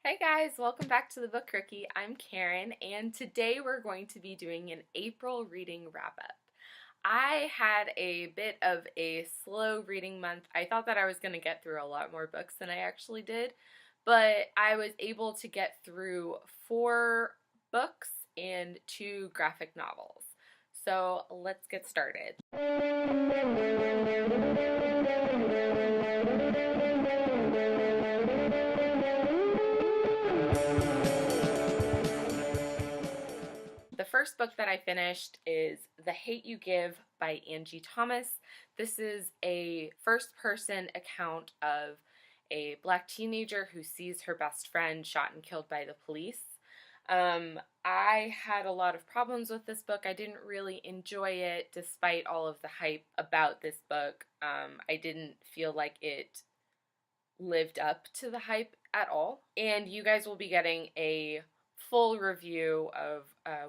Hey guys, welcome back to the Book Rookie. I'm Karen, and today we're going to be doing an April reading wrap up. I had a bit of a slow reading month. I thought that I was going to get through a lot more books than I actually did, but I was able to get through 4 books and 2 graphic novels. So let's get started. The first book that I finished is The Hate You Give by Angie Thomas. This is a first-person account of a black teenager who sees her best friend shot and killed by the police. I had a lot of problems with this book. I didn't really enjoy it despite all of the hype about this book. I didn't feel like it lived up to the hype at all. And you guys will be getting a full review of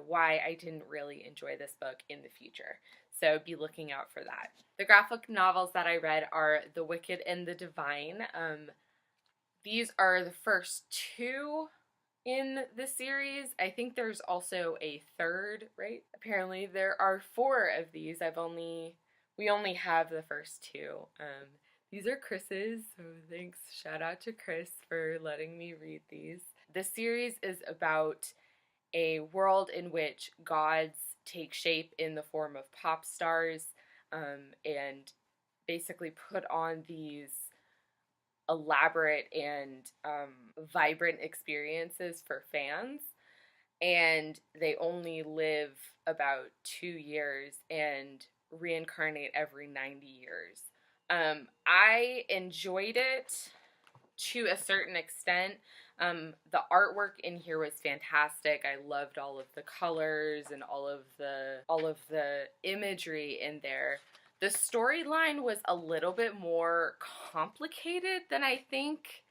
why I didn't really enjoy this book in the future. So be looking out for that. The graphic novels that I read are The Wicked and the Divine. These are the first 2 in the series. I think there's also a third, right? Apparently there are 4 of these. We only have the first 2. These are Chris's, so thanks, shout out to Chris for letting me read these. The series is about a world in which gods take shape in the form of pop stars and basically put on these elaborate and vibrant experiences for fans, and they only live about 2 years and reincarnate every 90 years. I enjoyed it to a certain extent. The artwork in here was fantastic. I loved all of the colors and all of the imagery in there. The storyline was a little bit more complicated than I think.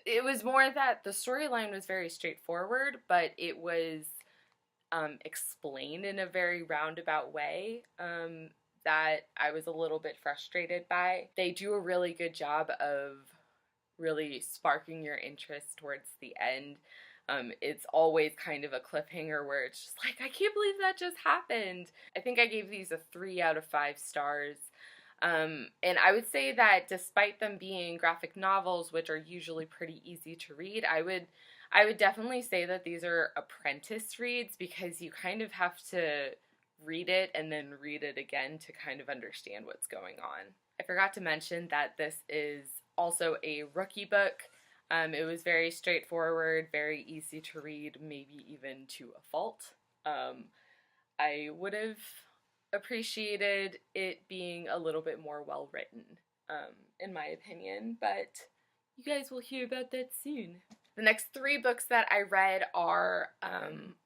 It was more that the storyline was very straightforward, but it was explained in a very roundabout way that I was a little bit frustrated by. They do a really good job of really sparking your interest towards the end. It's always kind of a cliffhanger where it's just like, I can't believe that just happened. I think I gave these a 3 out of 5 stars. And I would say that despite them being graphic novels, which are usually pretty easy to read, I would definitely say that these are apprentice reads, because you kind of have to read it and then read it again to kind of understand what's going on. I forgot to mention that this is also a rookie book. It was very straightforward, very easy to read, maybe even to a fault. I would have appreciated it being a little bit more well written, in my opinion, but you guys will hear about that soon. The next 3 books that I read are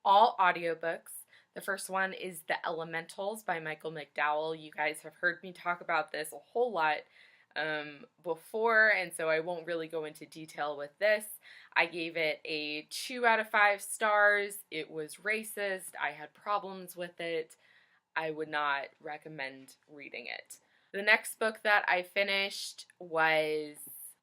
all audiobooks. The first one is The Elementals by Michael McDowell. You guys have heard me talk about this a whole lot before, and so I won't really go into detail with this. I gave it a 2 out of 5 stars. It was racist. I had problems with it. I would not recommend reading it. The next book that I finished was...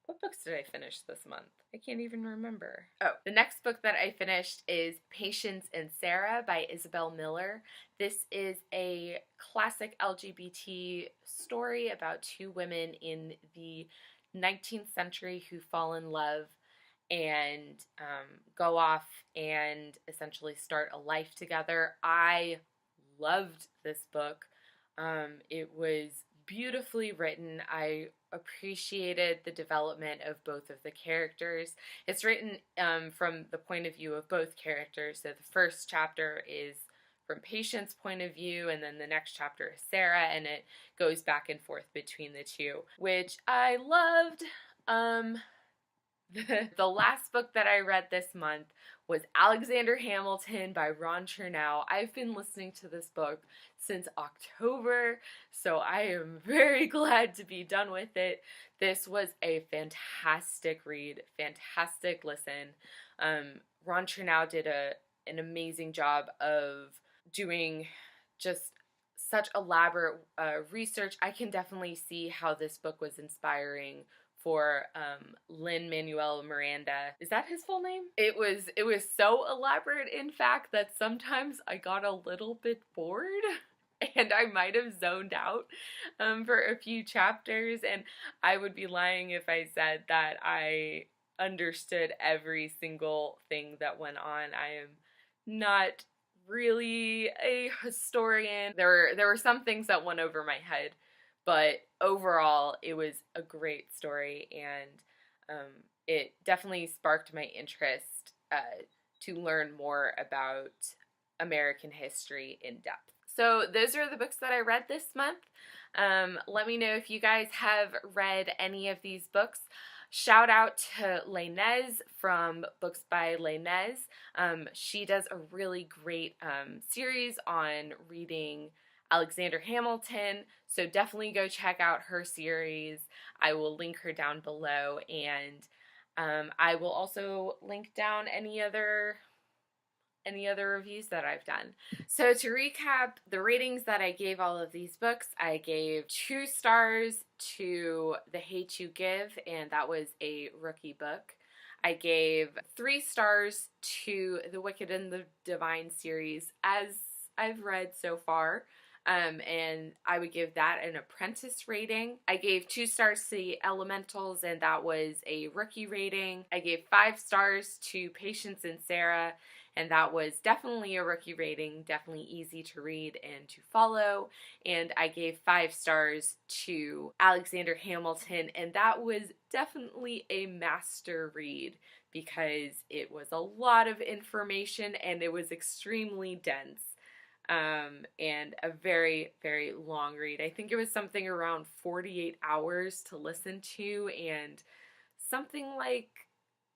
What books did I finish this month? I can't even remember. Oh, the next book that I finished is Patience and Sarah by Isabel Miller. This is a classic LGBT story about 2 women in the 19th century who fall in love and go off and essentially start a life together. I loved this book. It was beautifully written. I appreciated the development of both of the characters. It's written from the point of view of both characters. So the first chapter is from Patience's point of view, and then the next chapter is Sarah, and it goes back and forth between the 2, which I loved. The last book that I read this month was Alexander Hamilton by Chernow. I've been listening to this book since October, so I am very glad to be done with it. This was a fantastic read, fantastic listen. Chernow did an amazing job of doing just such elaborate research. I can definitely see how this book was inspiring for Lin-Manuel Miranda. Is that his full name? It was so elaborate, in fact, that sometimes I got a little bit bored. And I might have zoned out for a few chapters, and I would be lying if I said that I understood every single thing that went on. I am not really a historian. There were some things that went over my head, but overall it was a great story, and it definitely sparked my interest to learn more about American history in depth. So those are the books that I read this month. Let me know if you guys have read any of these books. Shout out to Lainez from Books by Lainez. She does a really great series on reading Alexander Hamilton, so definitely go check out her series. I will link her down below, and I will also link down any other reviews that I've done. So to recap the ratings that I gave all of these books, I gave 2 stars to The Hate You Give, and that was a rookie book. I gave 3 stars to The Wicked and the Divine series, as I've read so far. And I would give that an apprentice rating. I gave 2 stars to The Elementals, and that was a rookie rating. I gave 5 stars to Patience and Sarah, and that was definitely a rookie rating, definitely easy to read and to follow. And I gave 5 stars to Alexander Hamilton, and that was definitely a master read because it was a lot of information and it was extremely dense. And a very, very long read. I think it was something around 48 hours to listen to, and something like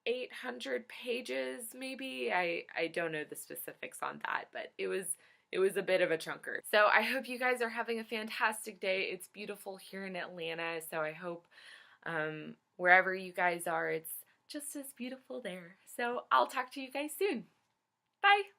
800 pages maybe. I don't know the specifics on that, but it was a bit of a chunker. So I hope you guys are having a fantastic day. It's beautiful here in Atlanta, so I hope wherever you guys are, it's just as beautiful there. So I'll talk to you guys soon. Bye!